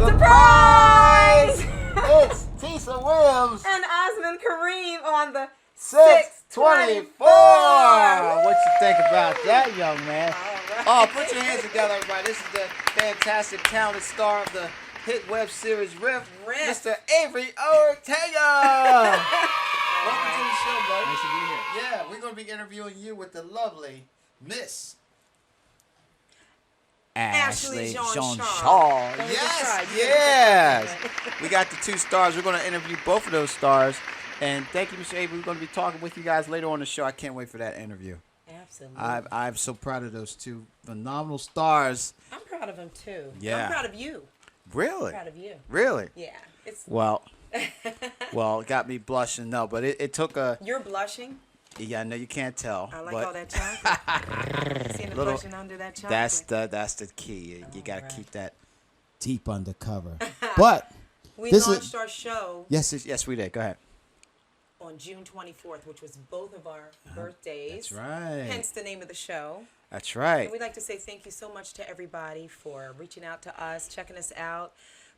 Surprise! It's Tisa Williams and Osman Kareem on the 624. What you think about that, young man? Right. Oh, put your hands together, everybody. This is the fantastic, talented star of the hit web series Riff. Mr. Avery Ortega. Welcome to the show, bro. Nice to be here. Yeah, we're going to be interviewing you with the lovely Miss Ashley Jean Shaw. Yes. We got the two stars. We're going to interview both of those stars. And thank you, Mr. Avery. We're going to be talking with you guys later on the show. I can't wait for that interview. Absolutely. I'm so proud of those two phenomenal stars. I'm proud of them too. Yeah. I'm proud of you. Really? I'm proud of you. Really? Yeah. It's Well, it got me blushing. No, but it took a... You're blushing. Yeah, no, you can't tell. I like but all that chocolate. Seeing the Little- blushing under that chocolate. That's the key. You got to right. keep that... Deep undercover. But We this launched is- our show Yes, we did. Go ahead. on June 24th, which was both of our birthdays. That's right. Hence the name of the show. That's right. And we'd like to say thank you so much to everybody for reaching out to us, checking us out.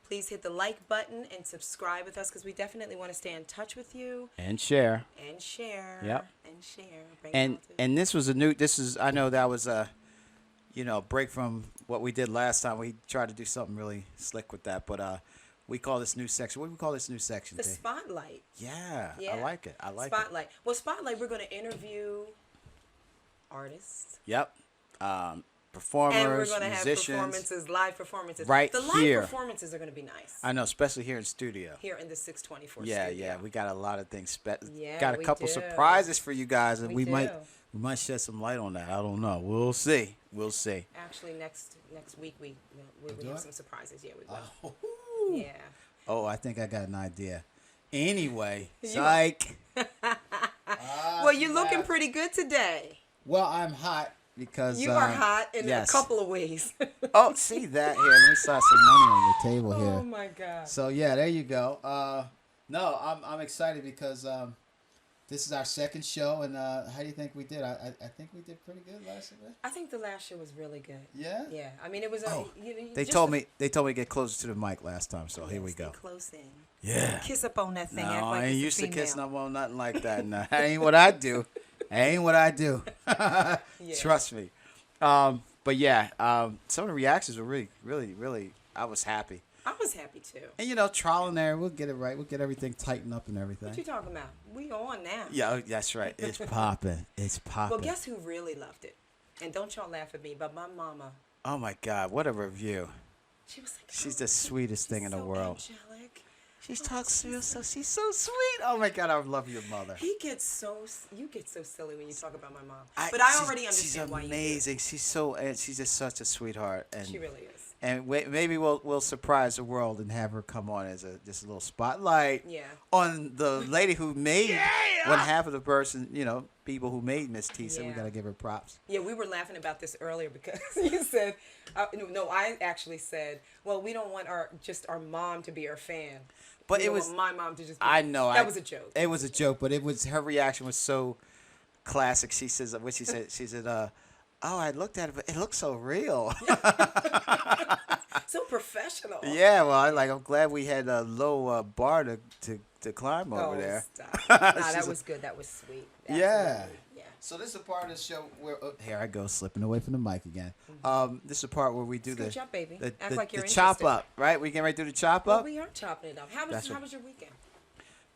Please hit the like button and subscribe with us because we definitely want to stay in touch with you And share. and share. Yep. And share. Bring it And all to- and this was a new. This is. I know that was a, break from what we did last time. We tried to do something really slick with that, but we call this new section. What do we call this new section? the Dave? spotlight. Yeah, Yeah. I like it. Spotlight. Well, Spotlight, we're going to interview artists. Yep. Performers, And we're going to have musicians. performances, live performances. Right the live here. performances are going to be nice. I know, especially here in studio. Here in the 624 Yeah, studio. yeah, we got a lot of things. Yeah, got a we couple do. surprises for you guys, and We we might do. shed some light on that. I don't know. We'll see. We'll see. Actually, next week we do have it? some surprises. Yeah, we will. Oh, Yeah. oh, I think I got an idea. Anyway, You- psych. Well, you're looking pretty good today. well, I'm hot. Because You are hot in yes. a couple of ways. Oh, see that here. Let me slide some money on your table Oh here. my God. So yeah, there you go. No, I'm excited because this is our second show, and how do you think we did? I think we did pretty good last week. I think the last show was really good. Yeah. Yeah. I mean, it was. Oh, you They just told me to get closer to the mic last time, so here we stay go. Close in. Yeah. Kiss up on that thing. No, act like I ain't it's a used to female. kissing up on nothing like that. No, that ain't what I do. That ain't what I do. Yeah. Trust me. But yeah, some of the reactions were really, really, really. I was happy. I was happy too. And trial and error, we'll get it right. We'll get everything tightened up and everything. What you talking about? We on now. Yeah, that's right. It's popping. It's popping. Well, guess who really loved it? And don't y'all laugh at me, but my mama. Oh my God, what a review! She was like, She's "Oh, the sweetest thing she's in the so world. Angelic. She's she's so sweet. Oh my God, I love your mother. You get so silly when you talk about my mom. I already understand she's why you amazing. She's just such a sweetheart. And do. She really is. And maybe we'll surprise the world and have her come on as just a little spotlight Yeah. on the lady who made one half of the person, people who made Miss Tisa. We Yeah. gotta give her props. Yeah, we were laughing about this earlier because you said, no, I actually said, well, we don't want our mom to be our fan. But We it don't was want my mom to just. Be, I know that was a joke. It was a joke, but her reaction was so classic. She says, what she said? She said, "Oh, I looked at it, but it looks so real." So professional. Yeah, well, I'm glad we had a low bar to climb over there. Stop. Nah, that She's was good. That was sweet. Yeah. Absolutely. Yeah. So this is a part of the show where here I go slipping away from the mic again. This is a part where we do Scooch up, baby. the, Act the, like you're the chop interested. up, right? We getting ready to do the chop Well, up. we are chopping it up. How That's was right. your weekend?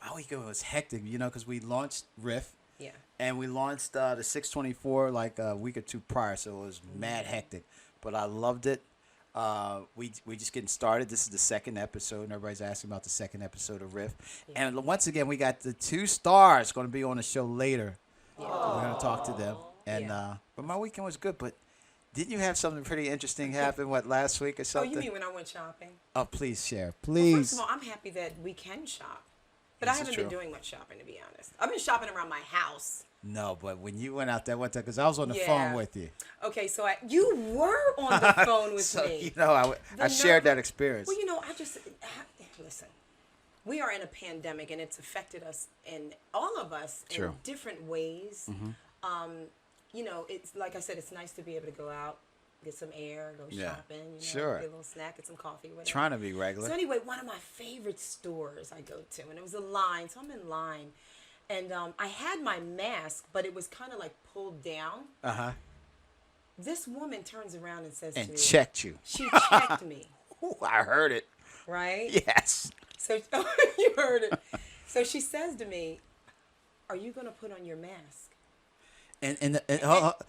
My weekend was hectic, because we launched Riff. Yeah. And we launched the 624 like a week or two prior, so it was mad hectic. But I loved it. We just getting started. This is the second episode, and everybody's asking about the second episode of Riff. Yeah. And once again, we got the two stars going to be on the show later. Yeah. We're going to talk to them. And Yeah. but my weekend was good. But didn't you have something pretty interesting happen? Last week or Oh, something? you mean when I went shopping? Oh, please share, Well, please. first of all, I'm happy that we can shop. But This I is haven't been true. doing much shopping, to be honest. I've been shopping around my house. No, but when you went out there one time, because I was on the Yeah. phone with you. Okay, so you were on the phone with So, me. I The shared nerve- that experience. Well, listen. We are in a pandemic, and it's affected us all of us True. in different ways. It's like I said, it's nice to be able to go out get some air, go Yeah. shopping, Sure. get a little snack, get some coffee, whatever. Trying to be regular. So anyway, one of my favorite stores I go to, and it was a line, so I'm in line, and I had my mask, but it was kind of like pulled down. Uh-huh. This woman turns around and says to And me, checked you. she checked me, Ooh, I heard it. right? Yes. So you heard it. So she says to me, "Are you going to put on your mask?" And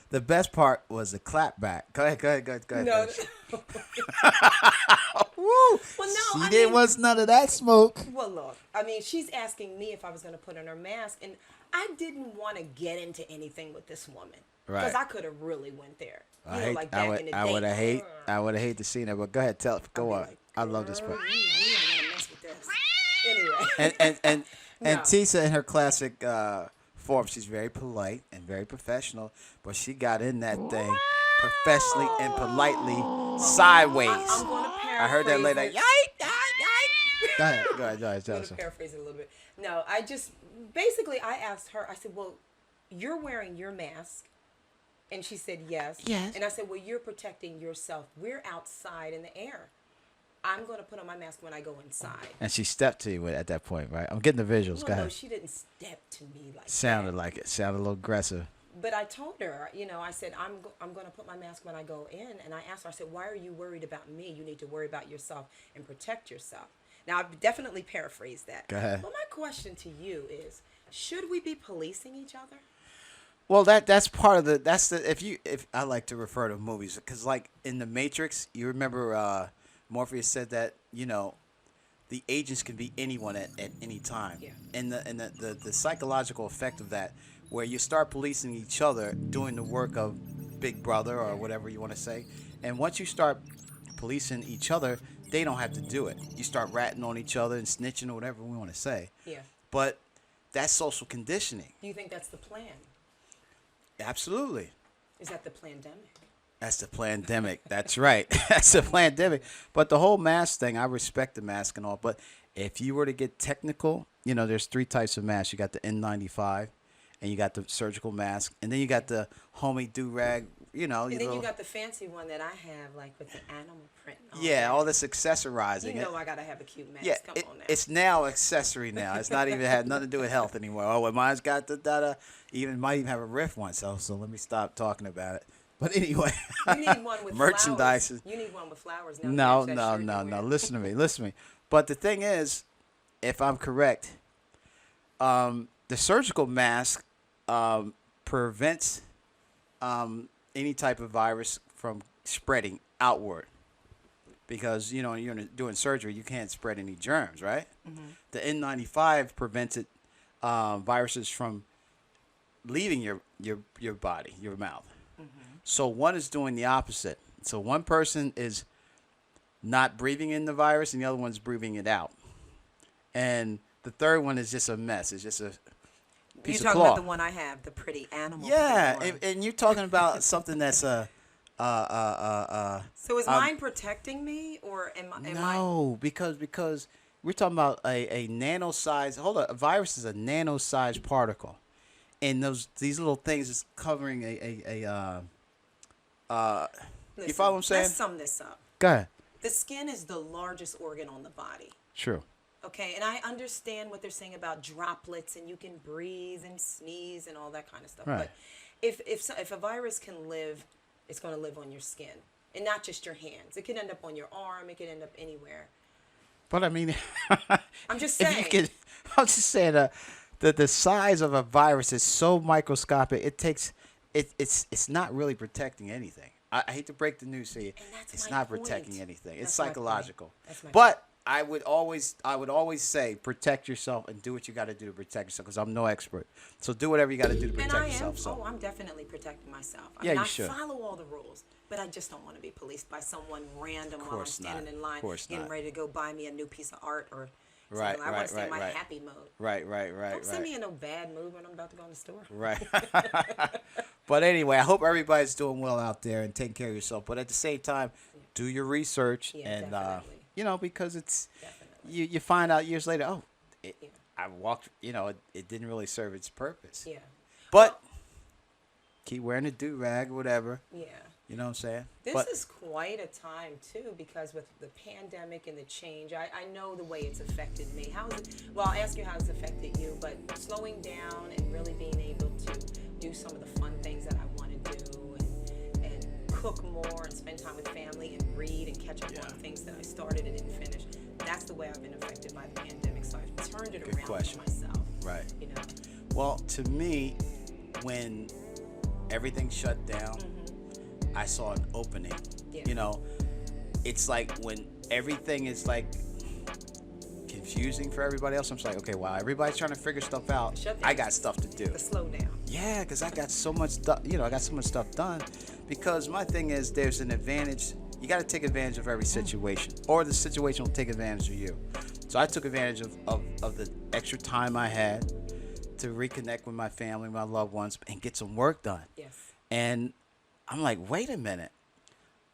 the best part was the clap back. Go ahead. No. Woo! Well, no. See, there was none of that smoke. Well, look. I mean, she's asking me if I was going to put on her mask, and I didn't want to get into anything with this woman because Right. I could have really went there. I Like back in the day. would have hate to see that. But go ahead, go on. Like, I love this girl, part. you don't want to mess with this. Anyway. And No. Tisa in her classic form, she's very polite and very professional, but she got in that thing professionally and politely sideways. I'm going to paraphrase I heard that lady. it. Yike. Go ahead. I'm going Tell to us. paraphrase it a little bit. No, I just, basically, I asked her, I said, well, you're wearing your mask. And she said, yes. Yes. And I said, well, you're protecting yourself. We're outside in the air. I'm going to put on my mask when I go inside. And she stepped to you at that point, right? I'm getting the visuals. Well, Go no, ahead. she didn't step to me like Sounded that. like it. Sounded a little aggressive. But I told her, I said, I'm going to put my mask when I go in. And I asked her, I said, why are you worried about me? You need to worry about yourself and protect yourself. Now, I've definitely paraphrased that. Go ahead. But my question to you is, should we be policing each other? Well, that's part of if I like to refer to movies because like in the Matrix, you remember Morpheus said that the agents can be anyone at any time. Yeah. And the psychological effect of that, where you start policing each other, doing the work of Big Brother or whatever you want to say, and once you start policing each other, they don't have to do it. You start ratting on each other and snitching or whatever we want to say. Yeah. But that's social conditioning. Do you think that's the plan? Absolutely. Is that the pandemic? That's the pandemic. That's right. That's the pandemic. But the whole mask thing, I respect the mask and all. But if you were to get technical, there's 3 types of masks. You got the N95, and you got the surgical mask, and then you got the homie do-rag, And then you got the fancy one that I have, like with the animal print. all this accessorizing. You know I got to have a cute mask. Yeah, Come on now. it's now accessory now. It's not even had nothing to do with health anymore. Oh, well, mine's got might even have a Riff one. So let me stop talking about it. But anyway, You need one with merchandise. flowers. You need one with flowers now. No. Listen to me. But the thing is, if I'm correct, the surgical mask prevents any type of virus from spreading outward. Because, you're doing surgery, you can't spread any germs, right? Mm-hmm. The N95 prevents viruses from leaving your body, your mouth. Mm-hmm. So one is doing the opposite. So one person is not breathing in the virus, and the other one's breathing it out. And the third one is just a mess. It's just a piece of cloth. You're talking about the one I have, the pretty animal. Yeah, and you're talking about something that's So is mine protecting me, or am I? No, because we're talking about a nano-sized. Hold on, a virus is a nano-sized particle, and these little things is covering Listen, you follow what I'm saying? Let's sum this up. Go ahead. The skin is the largest organ on the body. True. Okay, and I understand what they're saying about droplets, and you can breathe and sneeze and all that kind of stuff. Right. But if a virus can live, it's going to live on your skin, and not just your hands. It can end up on your arm. It can end up anywhere. But I mean, I'm just if saying. you could, I'm just saying that the size of a virus is so microscopic. It's not really protecting anything. I hate to break the news to you. And that's It's my not point. protecting anything. It's That's my point. psychological. That's my But I would always say protect yourself and do what you got to do to protect yourself, because I'm no expert. So do whatever you got to do to protect And I am. yourself. So I'm definitely protecting myself. Yeah, you I should. follow all the rules, but I just don't want to be policed by someone random while I'm course standing not. in line, Of course getting not. ready to go buy me a new piece of art or something. Right, I want to stay in my right. happy mode. right. Don't send me in no bad mood when I'm about to go in the store. Right. But anyway, I hope everybody's doing well out there and taking care of yourself. But at the same time, do your research, Yeah, and definitely. because it's Definitely. you find out years later, Yeah. I walked, it didn't really serve its purpose. Yeah. But keep wearing a do-rag or whatever. Yeah. You know what I'm saying? This is quite a time too, because with the pandemic and the change, I know the way it's affected me. How is it? Well, I'll ask you how it's affected you, but slowing down and really being able to do some of the fun things that I want to do, and cook more and spend time with family and read and catch up on things that I started and didn't finish. That's the way I've been affected by the pandemic. So I've turned it around for myself. Right. You know. Well, to me, when everything shut down, I saw an opening. Yeah. You know, it's like when everything is like confusing for everybody else, I'm just like, okay, wow, everybody's trying to figure stuff out. I got stuff to do. The slow down. Yeah, because I got so much stuff. You know, I got so much stuff done. Because my thing is, there's an advantage. You got to take advantage of every situation, or the situation will take advantage of you. So I took advantage of the extra time I had to reconnect with my family, my loved ones, and get some work done. Yes. And I'm like, wait a minute.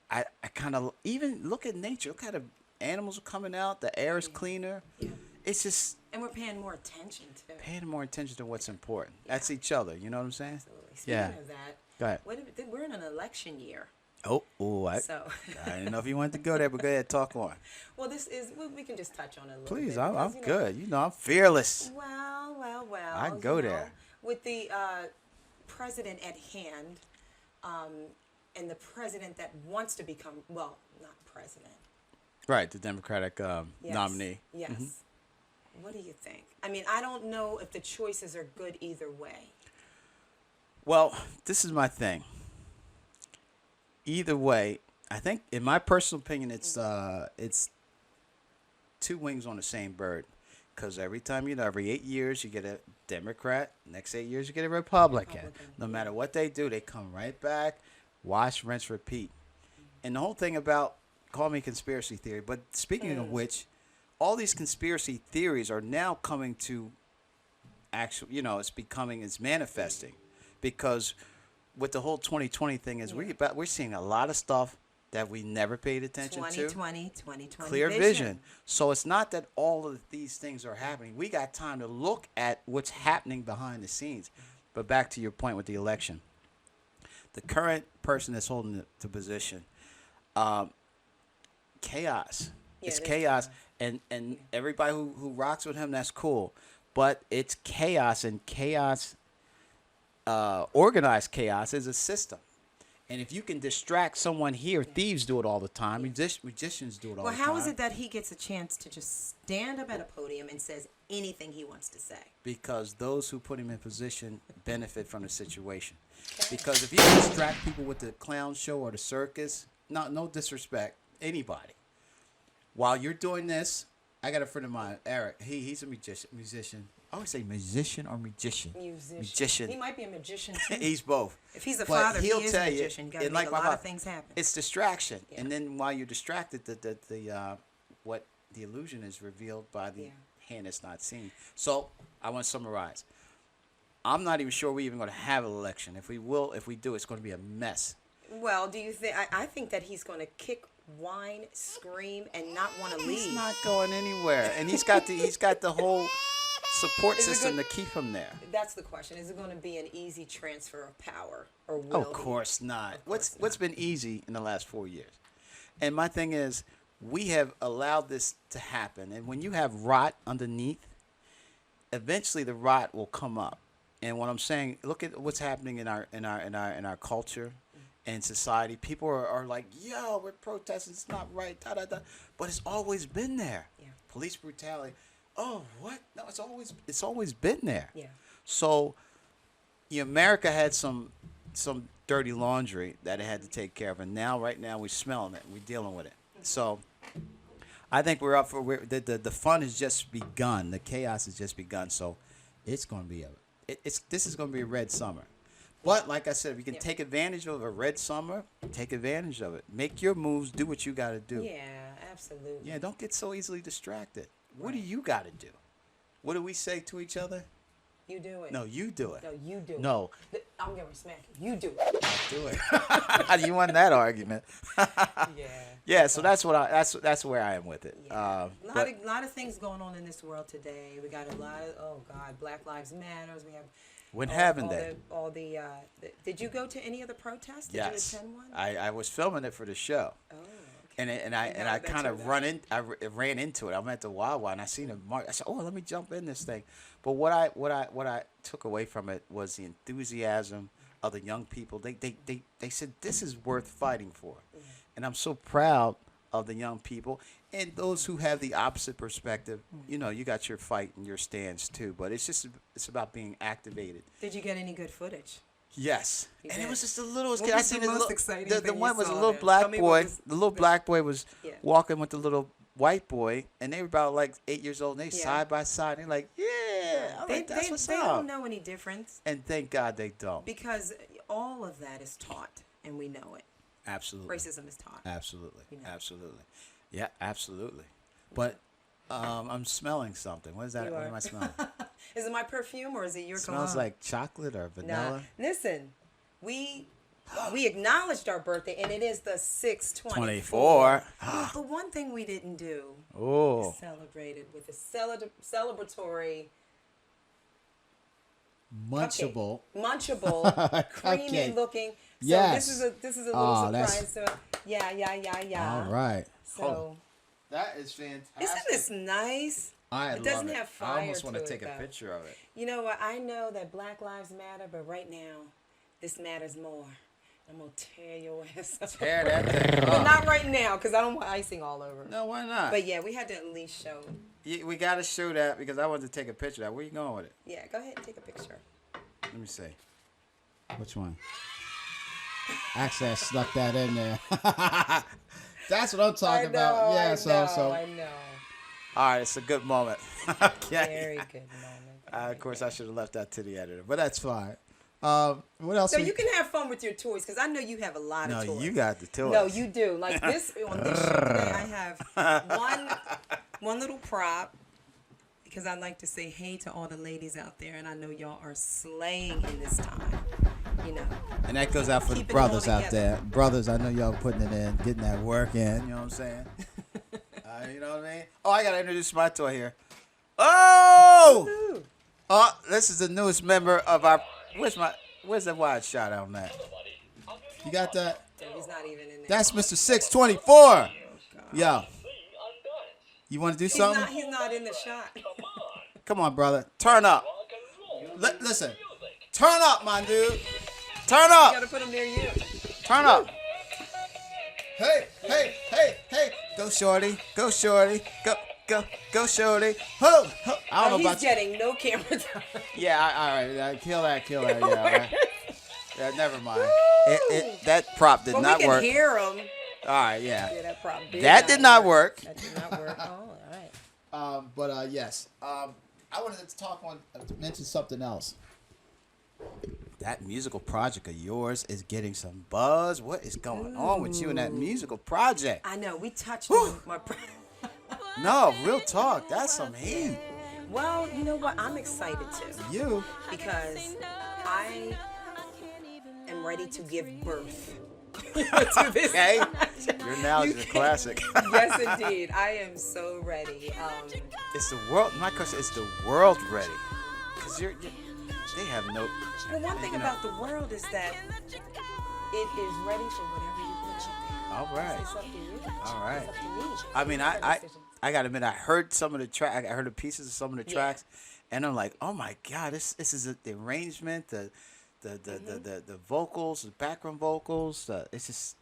I kind of even look at nature. Look how the animals are coming out. The air is cleaner. Yeah. It's just And we're paying more attention to. paying more attention to what's important. That's each other. You know what I'm saying? Absolutely. Speaking of that, Go ahead. we're in an election year. I didn't know if you wanted to go there, but go ahead, talk on. Well, we can just touch on it a little Please, bit. I'm because, good. You know, I'm fearless. Well. I go there. With the president at hand, and the president that wants to become, well, not president. Right, the Democratic Yes. nominee. Yes. What do you think? I mean, I don't know if the choices are good either way. Well, this is my thing. Either way, I think, in my personal opinion, it's two wings on the same bird. Because every 8 years, you get a Democrat. Next 8 years, you get a Republican. No matter what they do, they come right back, wash, rinse, repeat. And the whole thing about, call me conspiracy theory, but speaking of which, all these conspiracy theories are now coming to actual, it's manifesting. Because with the whole 2020 thing is we're seeing a lot of stuff that we never paid attention to. 2020 Clear vision. So it's not that all of these things are happening. We got time to look at what's happening behind the scenes. But back to your point with the election. The current person that's holding the position, chaos. It's chaos. And everybody who rocks with him, that's cool. But it's chaos, and chaos, organized chaos is a system. And if you can distract someone here, thieves do it all the time. Magicians do it all the time. Well, how is it that he gets a chance to just stand up at a podium and says anything he wants to say? Because those who put him in position benefit from the situation. Because if you distract people with the clown show or the circus, no disrespect, anybody. While you're doing this, I got a friend of mine, Eric. He's a musician. I always say musician or magician. Musician. He might be a magician too. He's both. If he's a father, he'll he is tell a magician. You got to make like a lot of things happen. It's distraction, Yeah. and then while you're distracted, what the illusion is revealed by the hand that's not seen. So I want to summarize. I'm not even sure we're even going to have an election. If we do, it's going to be a mess. Well, do you think? I think that he's going to kick, whine, scream, and not want to leave. He's not going anywhere, and he's got the whole support system to keep him there. That's the question. Is it going to be an easy transfer of power, or will Of course not. What's been easy in the last 4 years? And my thing is, we have allowed this to happen, and when you have rot underneath, eventually the rot will come up. And what I'm saying, look at what's happening in our culture and society. People are like, yo, we're protesting, it's not right, but it's always been there. Yeah. Police brutality. Oh, what? No, it's always been there. Yeah. So, America had some dirty laundry that it had to take care of, and right now we're smelling it, we're dealing with it. So, I think we're up for the fun has just begun, the chaos has just begun. So, it's going to be this is going to be a red summer. But like I said, if you can take advantage of a red summer, take advantage of it. Make your moves. Do what you got to do. Yeah, absolutely. Yeah, don't get so easily distracted. What do you got to do? What do we say to each other? You do it. No, you do it. No, you do No. it. I'm going to smack you. You do it. Do it. You won that argument. Yeah. Yeah, so that's where I am with it. Yeah. A lot of things going on in this world today. We got a lot of Black Lives Matters. We have When haven't all they? Did you go to any of the protests? Did Yes. you attend one? I was filming it for the show. Oh, okay. And how I did that kind of turn out? ran into it. I'm at the Wawa and I seen a mark. I said, "Oh, let me jump in this thing." But what I took away from it was the enthusiasm of the young people. They said this is worth fighting for, and I'm so proud of the young people and those who have the opposite perspective. You know, you got your fight and your stands too, but it's about being activated. Did you get any good footage? Yes, You and it did. was just the littlest What kid. I was seen the it. most exciting The thing you one was a saw little there? black Tell me what boy. was The little black boy was Yeah. walking with the little white boy, and they were about like 8 years old. And they Yeah. side by side. And they're like, "Yeah, I'm like, that's what's they up." don't know any difference And thank God they don't. because all of that is taught, and we know it. Absolutely. Racism is taught. Absolutely. You know. Absolutely. Yeah, absolutely. But I'm smelling something. What is that? You What are. am I smelling? Is it my perfume or is it your It smells cologne? like chocolate or Nah. vanilla. Listen, we acknowledged our birthday, and it is the 6/24. 24. The one thing we didn't do Oh. is celebrated with a celebratory Munchable. munchable, creamy Cupcake. looking. So Yes. this is a Oh, little that's- surprise. So yeah. All right. So That is fantastic. isn't this nice? I It doesn't have fire I almost want to to it, take a though. picture of it. You know what? I know that Black Lives Matter, but right now, this matters more. I'm gonna tear your ass up. Tear that thing But up. not right now, because I don't want icing all over. No, why not? But yeah, we had to at least show. We got to show that because I wanted to take a picture of that. Where you going with it? Yeah, go ahead and take a picture. Let me see. Which one? Actually, I snuck that in there. That's what I'm talking about. Yeah, I know. All right, it's a good moment. Okay. Very good moment. Of course, I should have left that to the editor, but that's fine. What else? So you can have fun with your toys, because I know you have a lot No, of toys. you got the toys. No, you do. Like this on this show today, I have one little prop, because I like to say hey to all the ladies out there, and I know y'all are slaying in this time. You know. And that goes out for the Keeping it all brothers out together. there. Brothers, I know y'all putting it in, getting that work in. You know what I'm saying? You know what I mean? Oh, I gotta introduce my toy here. Oh! Ooh. Oh, this is the newest member of our. Where's that wide shot on that? You got that? So he's not even in there. That's Mr. 624. Yo. You want to do he's something? not in the shot. Come on, brother. Turn up. Listen. Turn up, my dude. Turn You up. gotta put him near you. Turn up. Hey. Go, shorty. Go, shorty. Go, shorty. Ho. I don't know He's about you. getting no camera time. Yeah, all right. Kill that. Yeah, all right. Yeah, never mind. That prop did But not we can work. hear him. All right, yeah. Yeah, that prop That did not work. That did not work. Oh, all right. But yes. I wanted to mention something else. That musical project of yours is getting some buzz. What is going on with you and that musical project? I know. We touched on my. No, real talk. That's some heat. Well, you know what? I'm excited too You. because I am ready to give birth to this. Okay. project. Your analogy is a classic. Yes, indeed. I am so ready. It's the world. My question is the world ready? Because they have no. Well, one thing you know. about the world is that it is ready for whatever you put out there. All right. It's up to you. All right. It's up to me. I mean, It's our decision. I gotta admit, I heard some of the track. I heard the pieces of some of the Yeah. tracks, and I'm like, oh my god, this is the arrangement, the vocals, the background vocals. It's just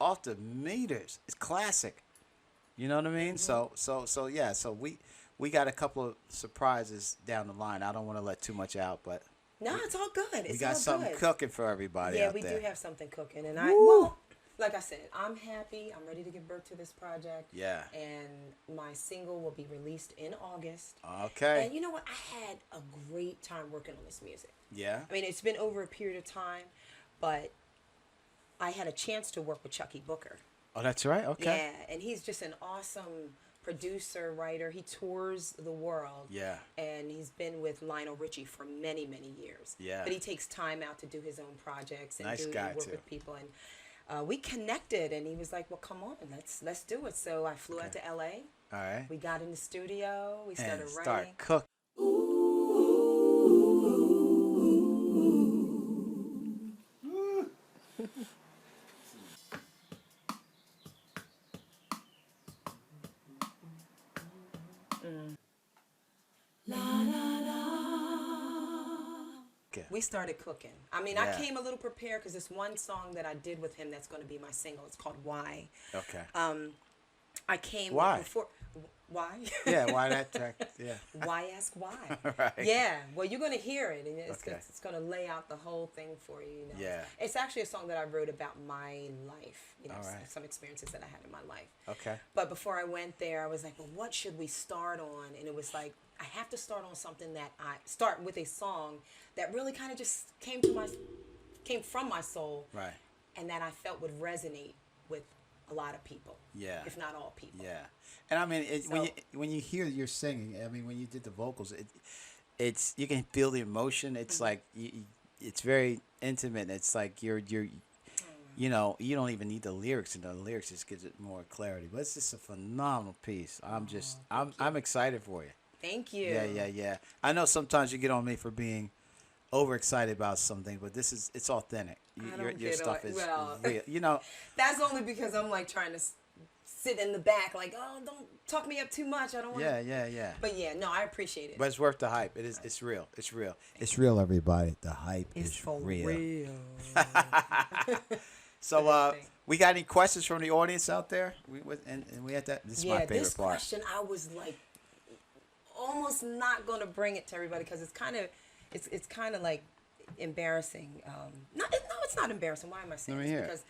off the meters. It's classic. You know what I mean? So yeah. So we got a couple of surprises down the line. I don't want to let too much out, but No, it's all good. It's we got all something good. cooking for everybody Yeah, out we there. do have something cooking, and Woo. like I said, I'm happy. I'm ready to give birth to this project. Yeah. And my single will be released in August. Okay. And you know what? I had a great time working on this music. Yeah. I mean, it's been over a period of time, but I had a chance to work with Chucky Booker. Oh, that's right. Okay. Yeah, and he's just an awesome producer, writer. He tours the world. Yeah. And he's been with Lionel Richie for many, many years. Yeah. But he takes time out to do his own projects and Nice guy, work too. with people. And we connected, and he was like, "Well, come on, let's do it." So I flew out to LA. All right. We got in the studio. We started And writing. start cooking. Okay. We started cooking. I mean, Yeah. I came a little prepared because this one song that I did with him that's going to be my single. It's called Why. Okay. I came Why? before. Why? Yeah, why that track? Yeah. Why ask why? Right. Yeah. Well, you're going to hear it, and it's, Okay. it's going to lay out the whole thing for you. You know? Yeah. It's actually a song that I wrote about my life. You know, All right. some experiences that I had in my life. Okay. But before I went there, I was like, well, what should we start on? And it was like, I have to start on something that I start with a song that really kind of just came from my soul, Right. and that I felt would resonate with a lot of people. Yeah. If not all people. Yeah. And I mean, So- when you hear your singing, I mean, when you did the vocals, it's you can feel the emotion. It's like it's very intimate. It's like you're you know, you don't even need the lyrics, and the lyrics just gives it more clarity. But it's just a phenomenal piece. I'm excited for you. Thank you. Yeah. I know sometimes you get on me for being overexcited about something, but it's authentic. I Your don't get stuff on- is well- real. You know, That's only because I'm like trying to sit in the back, like, oh, don't talk me up too much. I don't want. yeah. But yeah, no, I appreciate it. But it's worth the hype. It is. It's real. It's real. It's real, everybody. The hype It's is for real. real. So, we got any questions from the audience out there? And we had that. This is my Yeah, favorite this part. question I was like almost not gonna bring it to everybody because it's kind of like embarrassing. No, it's not embarrassing. Why am I saying Let me this? hear it.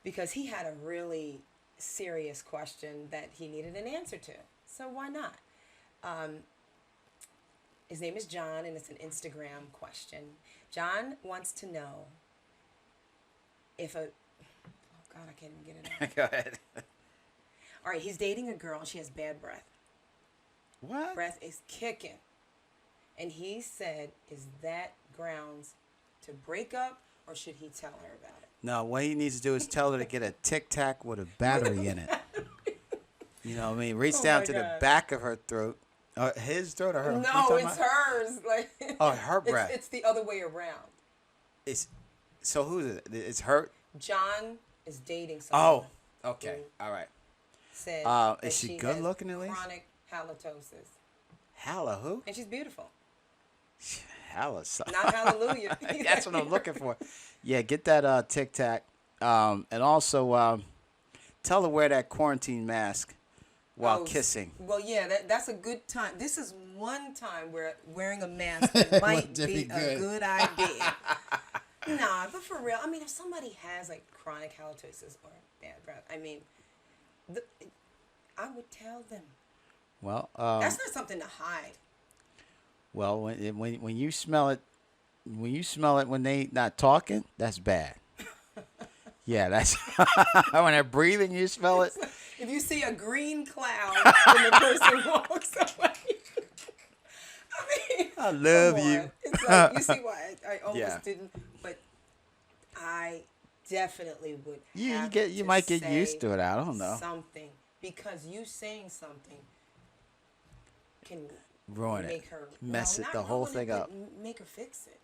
Because he had a really serious question that he needed an answer to. So why not? His name is John, and it's an Instagram question. John wants to know if a oh God, I can't even get it out. Go ahead. All right, he's dating a girl and she has bad breath. What? Breath is kicking. And he said, is that grounds to break up, or should he tell her about it? No, what he needs to do is tell her to get a Tic Tac with a battery in it. You know what I mean? Reach Oh down my to the God. back of her throat. His throat or her? You No, talking it's about? hers. Like Oh, her breath. It's the other way around. So who's it? It's her? John is dating someone. Oh, okay. who All right. Said Is that she has good looking at least? Chronic halitosis. Halla who? And she's beautiful. Halla. Not hallelujah. That's what I'm looking for. Yeah, get that Tic Tac. And also tell her wear that quarantine mask while Oh, kissing. Well, yeah, that's a good time. This is one time where wearing a mask might Would be be a good. good idea. Nah, but for real, I mean, if somebody has like chronic halitosis or bad breath, I mean, I would tell them. Well, That's not something to hide. well, when you smell it, when they not talking, that's bad. Yeah, that's when they're breathing. You smell it. If you see a green cloud when the person walks away, I mean, I love come you. on. It's like, you see why I almost Yeah. didn't, but I definitely would. You have get you to might get say used to it. I don't know. something, because you saying something can Ruin make it. her Mess well, it not the whole ruin thing it, but up. Make her fix it.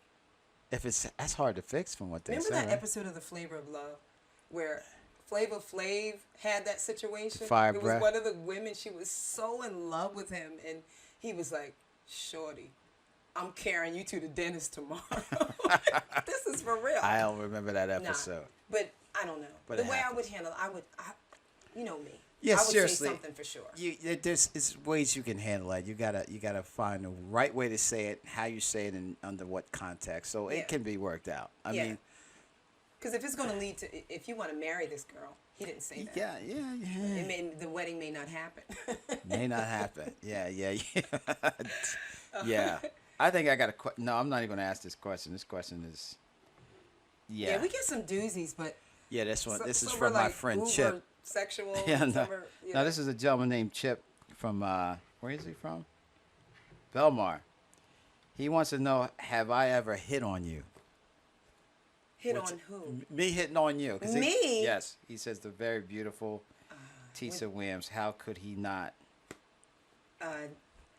If that's hard to fix from what they Remember say. that right? episode of The Flavor of Love where Flavor Flav had that situation? Fire it breath. was one of the women. She was so in love with him, and he was like, "Shorty, I'm carrying you to the dentist tomorrow." This is for real. I don't remember that Nah, episode. but I don't know. But the it way I would happens. handle it, you know me. Yeah, I would seriously. say something for sure. There's ways you can handle it. You gotta find the right way to say it, how you say it, and under what context. So Yeah. it can be worked out. I Yeah. mean, Because if it's going to lead to, if you want to marry this girl, he didn't say that. yeah. The wedding may not happen. May not happen. Yeah. Yeah. I think I got a question. No, I'm not even gonna ask this question. This question is. Yeah, we get some doozies, but Yeah, this one. This is some from are my like friend uber Chip. Sexual. Yeah, no. some are, you No, know. this is a gentleman named Chip from where is he from? Belmar. He wants to know, have I ever hit on you? Hit What's- on who? Me hitting on you. 'Cause Me? Yes. He says the very beautiful Tisa Williams. How could he not?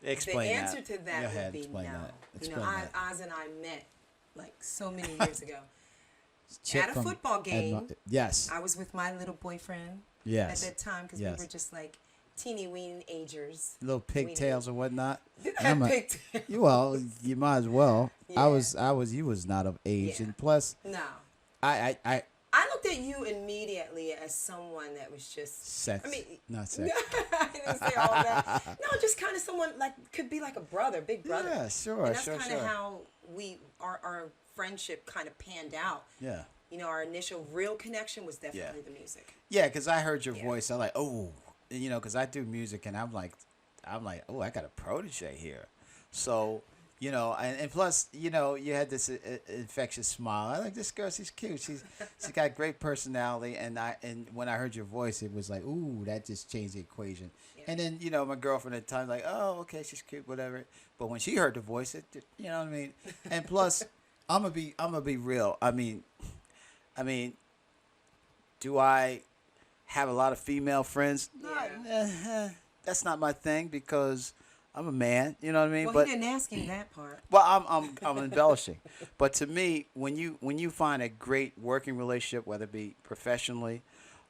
Explain the that. answer to that Go ahead, would be explain no. that. You know, Explain that. Oz and I met like so many years ago. Chip At a from football game. Yes. I was with my little boyfriend Yes. at that time because Yes. we were just like teeny weeny agers. Little pigtails or whatnot. Did I And I'm have a- pigtails? Well, you might as well. Yeah. You was not of age, Yeah. and plus, No. I I looked at you immediately as someone that was just sex, I mean, not sex. I didn't say all that. No, just kind of someone like could be like a brother, big brother. Yeah, sure, And that's sure, kind of sure. how our friendship kind of panned out. Yeah. You know, our initial real connection was definitely the music. Yeah, because I heard your Yeah. voice. I'm like, oh, you know, because I do music, and I'm like, oh, I got a protege here. So, you know, and plus, you know, you had this infectious smile. I like this girl. She's cute. She's got great personality. And when I heard your voice, it was like, ooh, that just changed the equation. Yeah. And then, you know, my girlfriend at the time, like, oh, okay, she's cute, whatever. But when she heard the voice, you know what I mean. And plus, I'm gonna be real. I mean, do I have a lot of female friends? Yeah. That's not my thing because I'm a man. You know what I mean? Well, but he didn't ask you that part. well, I'm embellishing. But to me, when you find a great working relationship, whether it be professionally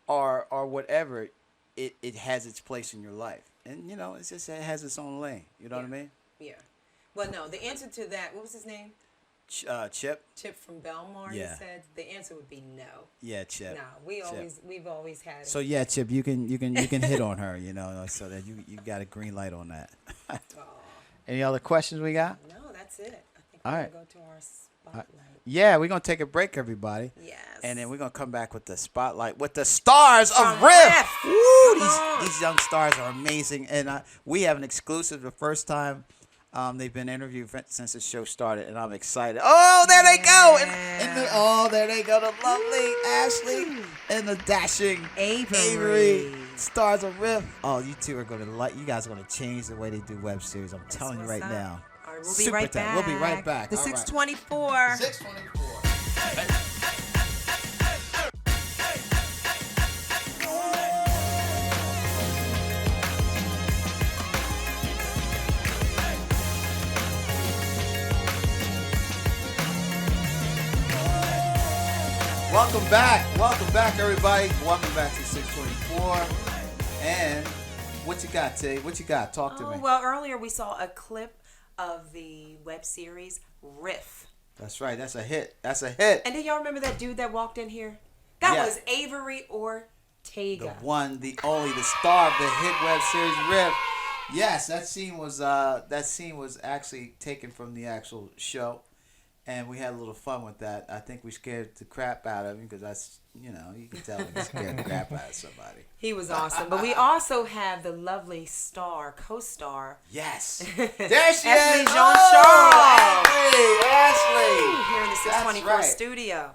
or whatever, it has its place in your life. And you know, it has its own lane. You know what I mean? Yeah. Well, no, the answer to that, what was his name? Chip. Chip from Belmar, Yeah. you said. The answer would be no. Yeah, Chip. No, Chip. we've always had. So yeah, Chip, you can hit on her, you know, so that you got a green light on that. Aw. Any other questions we got? No, that's it. I think All we're right. gonna go to our spotlight. Yeah, we're gonna take a break, everybody. Yes. And then we're gonna come back with the spotlight with the stars of From Riff. Riff. Woo! Come on. These young stars are amazing, and we have an exclusive. The first time they've been interviewed since the show started, and I'm excited. Oh, there they go! And there they go, the lovely Ashley and the dashing Avery. Stars of Riff. Oh, you two are you guys are gonna change the way they do web series. I'm telling you right what's up. now. All right, we'll Super be right tight. back. We'll be right back. The All right. 624. 624. Welcome back, everybody. Welcome back to 624. And what you got, Tay? What you got? Talk to me. Well, earlier we saw a clip of the web series Riff. That's right. That's a hit. And do y'all remember that dude that walked in here? That Yeah. was Avery Ortega. The one, the only, the star of the hit web series Riff. Yes, that scene was actually taken from the actual show, and we had a little fun with that. I think we scared the crap out of him because you can tell when you scared the crap out of somebody. He was awesome. But we also have the lovely co-star. Yes, there she Ashley is. Jean-Charles. Ashley. Here in the That's 624 right. studio.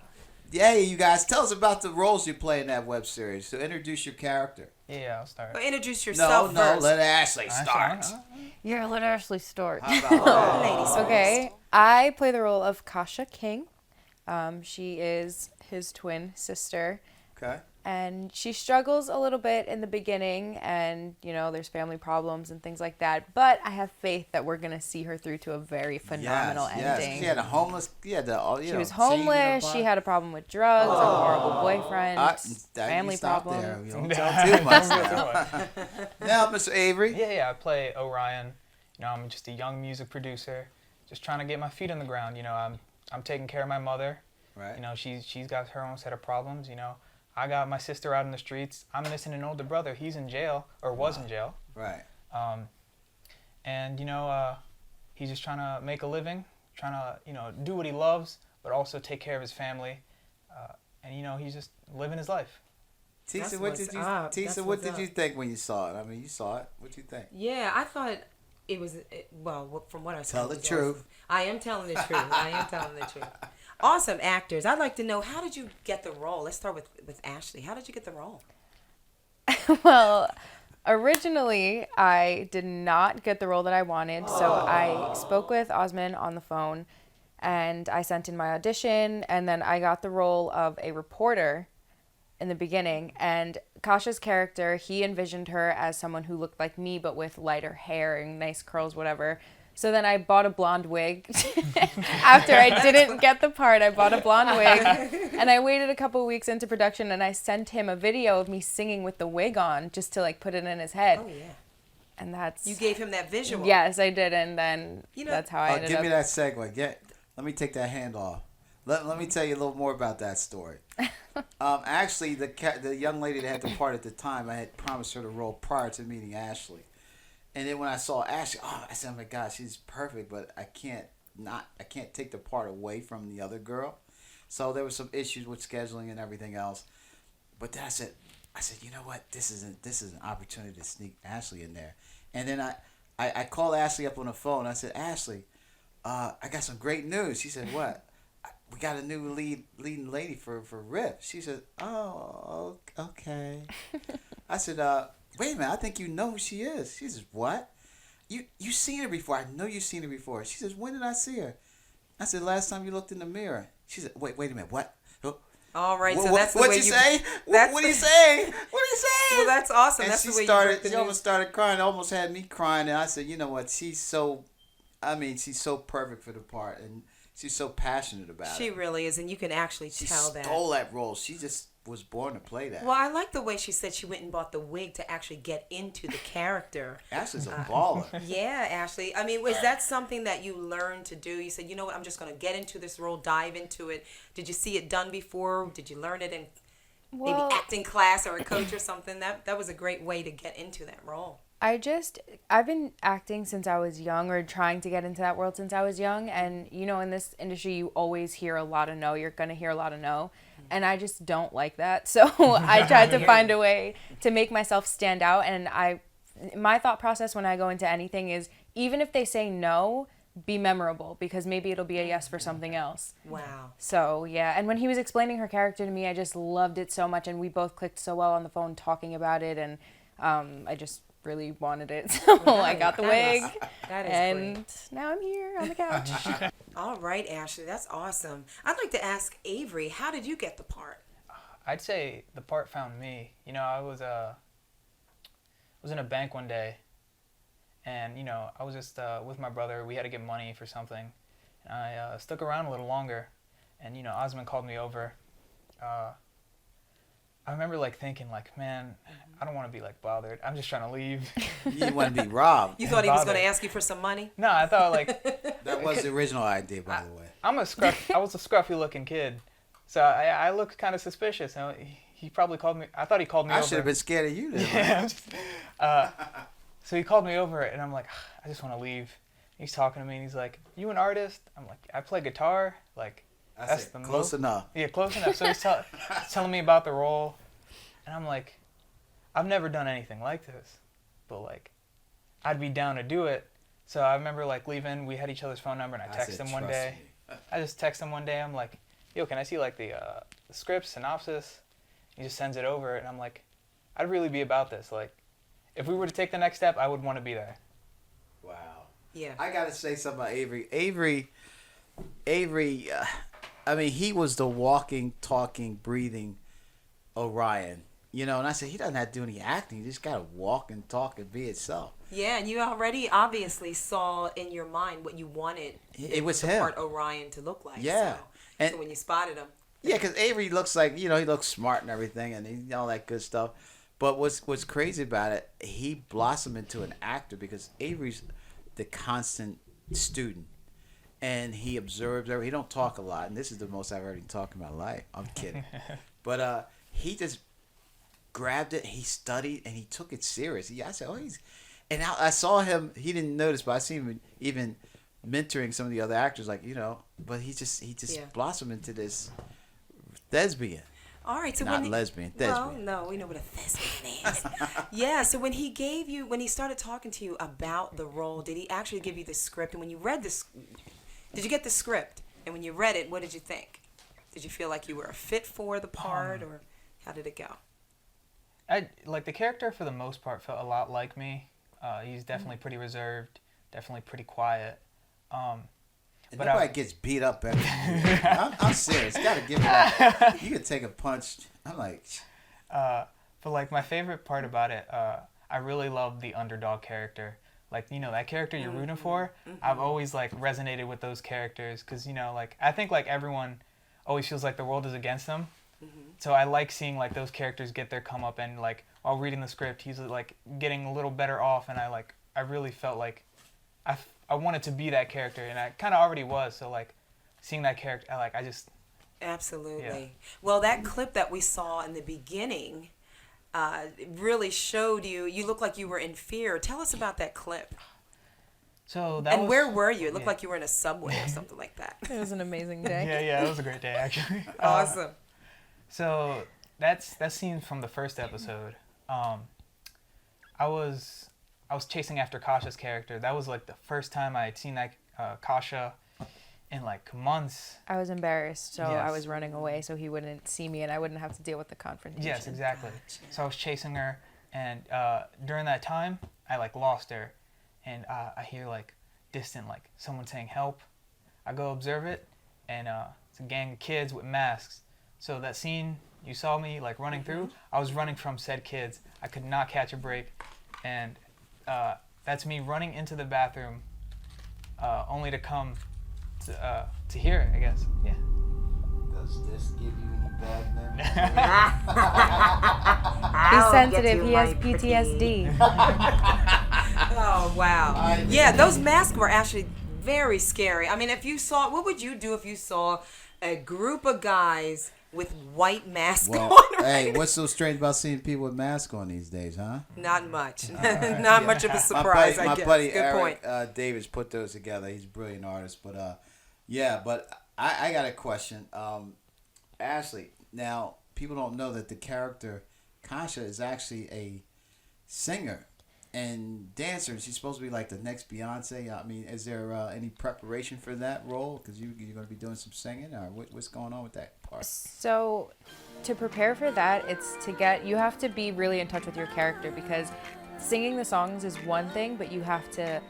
Yeah, you guys, tell us about the roles you play in that web series. So introduce your character. Yeah, I'll start. Well, introduce yourself No, first. let Ashley start. Yeah, let Ashley start. How about Ladies first. Okay, I play the role of Kasha King. She is his twin sister, Okay. and she struggles a little bit in the beginning, and there's family problems and things like that. But I have faith that we're gonna see her through to a very phenomenal ending. She had a homeless. She was homeless. She had a problem with drugs, a horrible boyfriend, family problems. There. You don't tell too much now. Now, Mr. Avery. Yeah, I play Orion. I'm just a young music producer, just trying to get my feet on the ground. I'm taking care of my mother. Right. She's got her own set of problems. I got my sister out in the streets. I'm missing an older brother. He's in jail, or was in jail. Right. And he's just trying to make a living, trying to do what he loves, but also take care of his family. And he's just living his life. Tisa, That's what what's did you up. think when you saw it? I mean, you saw it. What did you think? Yeah, I thought it was, from what I saw. Tell the it was truth. awesome. I am telling the truth. I am telling the truth. Awesome actors. I'd like to know, how did you get the role? Let's start with Ashley. How did you get the role? Well, originally I did not get the role that I wanted, so I spoke with Osman on the phone, and I sent in my audition, and then I got the role of a reporter in the beginning. And Kasha's character, he envisioned her as someone who looked like me but with lighter hair and nice curls, whatever. So then I bought a blonde wig. After I didn't get the part, I bought a blonde wig. And I waited a couple weeks into production, and I sent him a video of me singing with the wig on just to like put it in his head. Oh yeah. And that's... You gave him that visual. Yes, I did. And then that's how I ended give up... me that segue. Let me take that hand off. Let me tell you a little more about that story. Actually, the young lady that had the part at the time, I had promised her the role prior to meeting Ashley. And then when I saw Ashley, I said, oh my God, she's perfect, but I can't take the part away from the other girl. So there were some issues with scheduling and everything else. But then I said, you know what? This is an opportunity to sneak Ashley in there. And then I called Ashley up on the phone. I said, Ashley, I got some great news. She said, what? We got a new leading lady for Riff. She said, oh, okay. I said, wait a minute, I think you know who she is. She says, what? You seen her before. I know you've seen her before. She says, when did I see her? I said, last time you looked in the mirror. She said, wait a minute, what? All right, so what, that's the what'd way you say? What do you say? What do you say? Well, that's awesome. And That's she the way started. you work the She almost started crying. Almost had me crying. And I said, you know what? She's so perfect for the part, and she's so passionate about it. She really is, and you can actually tell that. She stole that role. She just was born to play that. Well, I like the way she said she went and bought the wig to actually get into the character. Ashley's a baller. Yeah, Ashley. I mean, was that something that you learned to do? You said, you know what, I'm just going to get into this role, dive into it. Did you see it done before? Did you learn it in maybe acting class or a coach or something? That was a great way to get into that role. I've been acting since I was young, or trying to get into that world since I was young. And, you know, in this industry, you always hear a lot of no. You're going to hear a lot of no. And I just don't like that. So I tried to find a way to make myself stand out. And my thought process when I go into anything is, even if they say no, be memorable, because maybe it'll be a yes for something else. Wow. So, yeah. And when he was explaining her character to me, I just loved it so much. And we both clicked so well on the phone talking about it. And I just really wanted it. So I got the wig. That is and great. now I'm here on the couch. All right, Ashley, that's awesome. I'd like to ask Avery, how did you get the part? I'd say the part found me. You know, I was in a bank one day, and you know, I was just with my brother. We had to get money for something, and I stuck around a little longer. And you know, Osman called me over. I remember like thinking like, man, I don't want to be like bothered. I'm just trying to leave. You didn't want to be robbed. You thought he was going to ask you for some money? No, I thought like That was the original idea, by the way. I was a scruffy looking kid, so I looked kind of suspicious. And he probably called me. I thought he called me I over. should have been scared of you then. Yeah. So he called me over, and I'm like, I just want to leave. He's talking to me, and he's like, you an artist? I'm like, I play guitar. Like, I that's said, the close move. enough. Yeah, close enough. So he's telling me about the role, and I'm like, I've never done anything like this, but like, I'd be down to do it. So I remember like leaving. We had each other's phone number, and I texted him one day. I just text him one day. I'm like, yo, can I see like the script synopsis? He just sends it over, and I'm like, I'd really be about this. Like, if we were to take the next step, I would want to be there. Wow. Yeah. I got to say something about Avery. Avery, I mean, he was the walking, talking, breathing Orion. You know, and I said, he doesn't have to do any acting. He just got to walk and talk and be itself. Yeah, and you already obviously saw in your mind what you wanted It was the him. part Orion to look like. Yeah. So, so when you spotted him. Yeah, because Avery looks like, you know, he looks smart and everything and all that good stuff. But what's crazy about it, he blossomed into an actor because Avery's the constant student. And he observes everything. He don't talk a lot. And this is the most I've heard him talk in my life. I'm kidding. But he just grabbed it, he studied, and he took it serious. I said, oh, he's... And I saw him, he didn't notice, but I seen him even mentoring some of the other actors, like, you know, but he just blossomed into this thespian. All right, so Not lesbian, thespian. Well, no, we know what a thespian is. Yeah, so when he started talking to you about the role, did he actually give you the script? And when you read this, did you get the script? And when you read it, what did you think? Did you feel like you were a fit for the part, or how did it go? The character for the most part felt a lot like me. He's definitely pretty reserved, definitely pretty quiet. But nobody gets beat up every year. I'm serious. Gotta give it up. You could take a punch. I'm like... But like my favorite part about it, I really love the underdog character. like, you know, that character you're rooting for, I've always, like, resonated with those characters because, you know, like, I think, like, everyone always feels like the world is against them. So I like seeing, like, those characters get their come up, and, like, while reading the script, he's, like, getting a little better off, and I really felt like I wanted to be that character, and I kind of already was, so, like, seeing that character, I just... Absolutely. Yeah. Well, that clip that we saw in the beginning really showed you looked like you were in fear. Tell us about that clip. So that And was, where were you? It looked yeah. like you were in a subway or something like that. It was an amazing day. Yeah, it was a great day, actually. Awesome. So that scene from the first episode. I was chasing after Kasha's character. That was like the first time I had seen that Kasha in like months. I was embarrassed, so I Yes. was running away so he wouldn't see me and I wouldn't have to deal with the confrontation. Yes, exactly. Gotcha. So I was chasing her, and during that time, I like lost her, and I hear like distant like someone saying help. I go observe it, and it's a gang of kids with masks. So that scene you saw me like running through, I was running from said kids. I could not catch a break, and that's me running into the bathroom, only to come to hear it, I guess. Yeah. Does this give you any bad memories? He's sensitive. He has PTSD. Oh, wow. Yeah, those masks were actually very scary. I mean, if you saw, what would you do if you saw a group of guys with white masks Well, on? hey, what's so strange about seeing people with masks on these days, huh? Not much. Not much of a surprise, I my guess. buddy Good Eric point. Davis put those together. He's a brilliant artist, but yeah. But I got a question, Ashley. Now, people don't know that the character Kasha is actually a singer and dancer, and she's supposed to be like the next Beyonce. I mean, is there any preparation for that role? Because you're going to be doing some singing, or what's going on with that part? So to prepare for that, you have to be really in touch with your character, because singing the songs is one thing, but you have to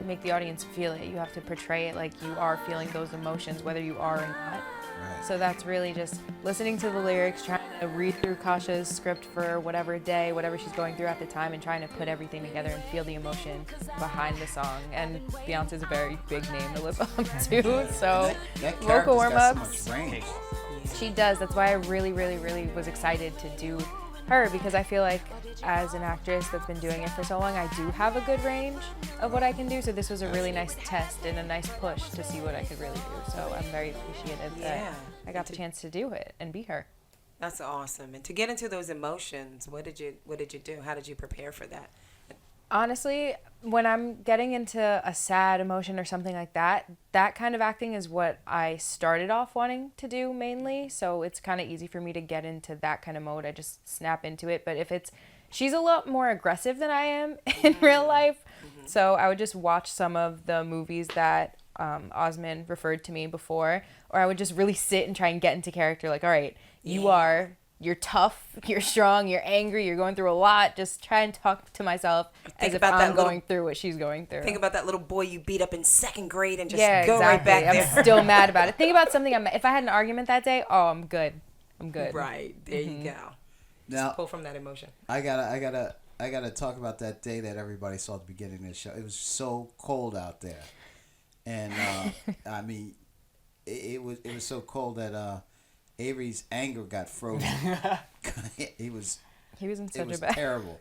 make the audience feel it. You have to portray it like you are feeling those emotions, whether you are or not. Right. So that's really just listening to the lyrics, trying to read through Kasha's script for whatever day, whatever she's going through at the time, and trying to put everything together and feel the emotion behind the song. And Beyonce's a very big name to live up to, so That vocal character's warm-ups. got so much range. She does. That's why I really, really, really was excited to do her, because I feel like as an actress that's been doing it for so long, I do have a good range of what I can do. So this was a really nice test and a nice push to see what I could really do. So I'm very appreciative that I got the chance to do it and be her. That's awesome. And to get into those emotions, what did you do? How did you prepare for that? Honestly, when I'm getting into a sad emotion or something like that, that kind of acting is what I started off wanting to do mainly. So it's kind of easy for me to get into that kind of mode. I just snap into it. But she's a lot more aggressive than I am in real life. So I would just watch some of the movies that Osman referred to me before, or I would just really sit and try and get into character. Like, all right, you're tough, you're strong, you're angry, you're going through a lot. Just try and talk to myself as if I'm going through what she's going through. Think about that little boy you beat up in second grade and just Yeah, go exactly. right back there. I'm still mad about it. Think about something. If I had an argument that day, I'm good. I'm good. Right. There you go. Now, Just pull from that emotion. I gotta talk about that day that everybody saw at the beginning of the show. It was so cold out there, and I mean, it was so cold that Avery's anger got frozen. He was in such it was a bad. terrible,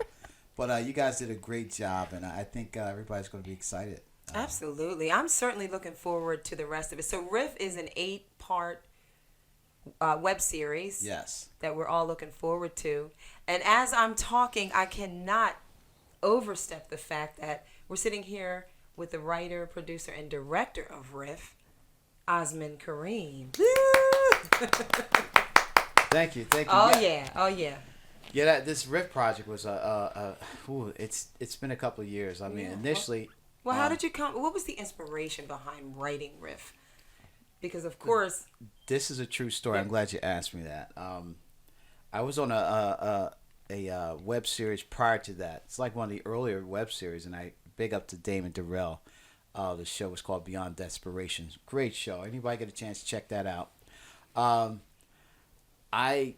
but you guys did a great job, and I think everybody's going to be excited. Absolutely. I'm certainly looking forward to the rest of it. So Riff is an 8-part web series. Yes. That we're all looking forward to. And as I'm talking, I cannot overstep the fact that we're sitting here with the writer, producer, and director of Riff, Osman Kareem. Thank you. Oh yeah. Yeah, this Riff project was it's been a couple of years. I mean, initially. Well, how did you come? What was the inspiration behind writing Riff? Because of course, this is a true story. I'm glad you asked me that. I was on a web series prior to that. It's like one of the earlier web series, and I big up to Damon Durrell. The show was called Beyond Desperation. Great show. Anybody get a chance to check that out? I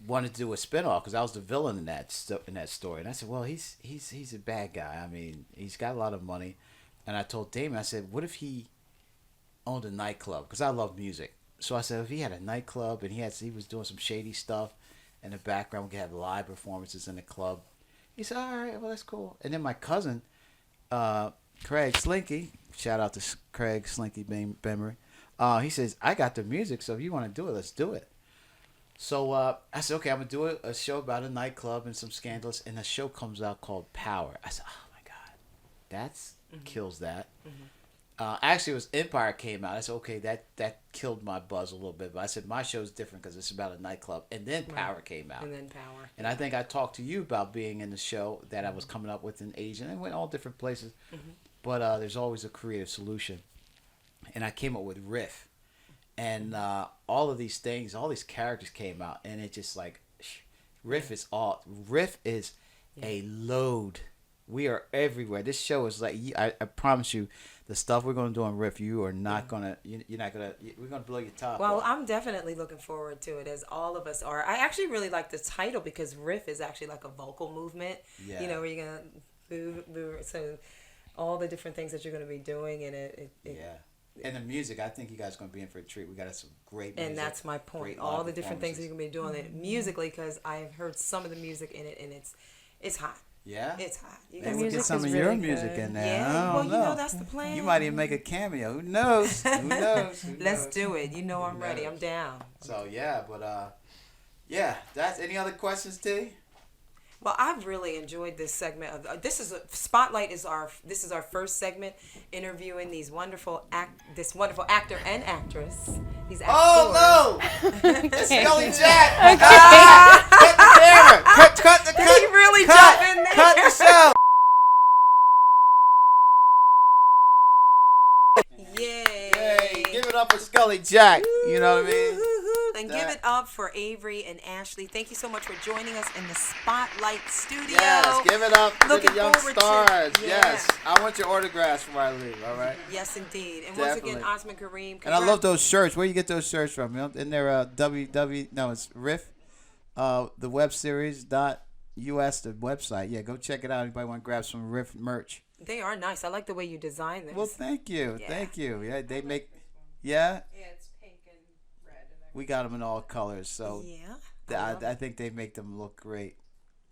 wanted to do a spinoff because I was the villain in that story. And I said, well, he's a bad guy. I mean, he's got a lot of money. And I told Damon, I said, what if he owned a nightclub? Because I love music. So I said, if he had a nightclub and he was doing some shady stuff in the background, we could have live performances in the club. He said, all right, well, that's cool. And then my cousin, Craig Slinky, shout out to Craig Slinky Bemery, he says, I got the music, so if you want to do it, let's do it. So I said, okay, I'm going to do a show about a nightclub and some scandals, and the show comes out called Power. I said, oh, my God, that's kills that. Actually, it was Empire came out. I said, okay, that killed my buzz a little bit. But I said, my show's different because it's about a nightclub. And then Power came out. And then Power. And I think I talked to you about being in the show that I was coming up with in Asian. And went all different places. But there's always a creative solution. And I came up with Riff. And all of these things, all these characters came out. And it just like, Riff is a load. We are everywhere. This show is like, I promise you, the stuff we're going to do on Riff, you are not going to, you're not going to, we're going to blow your top Well, off. I'm definitely looking forward to it, as all of us are. I actually really like the title because Riff is actually like a vocal movement. Yeah. You know, where you're going to move. So all the different things that you're going to be doing, and Yeah. And the music, I think you guys are going to be in for a treat. We got some great music. and that's my point. great All live the different things that you're performances. going to be doing it musically, because I've heard some of the music in it, and it's hot. Yeah? It's hot. You Maybe guys we'll music get some is of your really music good. in there. Yeah, I well, don't you know know. that's the plan. You might even make a cameo. Who knows? Who knows? Who Let's knows? do it. You know I'm ready. I'm down. So, yeah, but, that's, any other questions, T? Well, I've really enjoyed this segment of Spotlight is our first segment interviewing this wonderful actor and actress. These actors. Oh, no! It's Scully Jack! Cut the camera! Cut the Did he really jump in there? Cut the show! Yay! Hey, give it up for Scully Jack. You know what I mean? And give it up for Avery and Ashley. Thank you so much for joining us in the Spotlight studio. Yes, give it up to Looking the young forward to- stars. yeah. Yes, I want your autographs before I leave. All right. Yes, indeed. And once again, Definitely. Osman Kareem. And I love those shirts. Where you get those shirts from? In their it's Riff, the web series .us, the website. Yeah, go check it out. Anybody want to grab some Riff merch? They are nice. I like the way you design this. Well, thank you, Yeah. thank you. Yeah, they make. Yeah, Yeah, it's pink and red. we got them in all colors, so Yeah. I think they make them look great.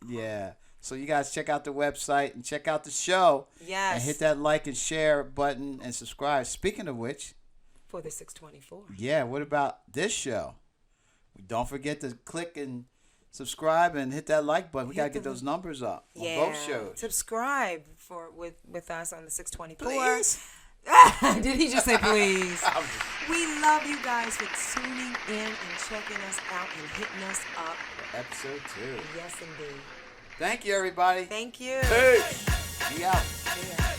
Yeah. So you guys check out the website and check out the show. Yes. And hit that like and share button and subscribe. Speaking of which, For the 624. yeah, what about this show? Don't forget to click and subscribe and hit that like button. We got to get those numbers up on both shows. Subscribe with us on the 624. Please. Did he just say please? We love you guys for tuning in and checking us out and hitting us up. Episode 2. Yes, indeed. Thank you, everybody. Thank you. Peace. Be out. Yeah.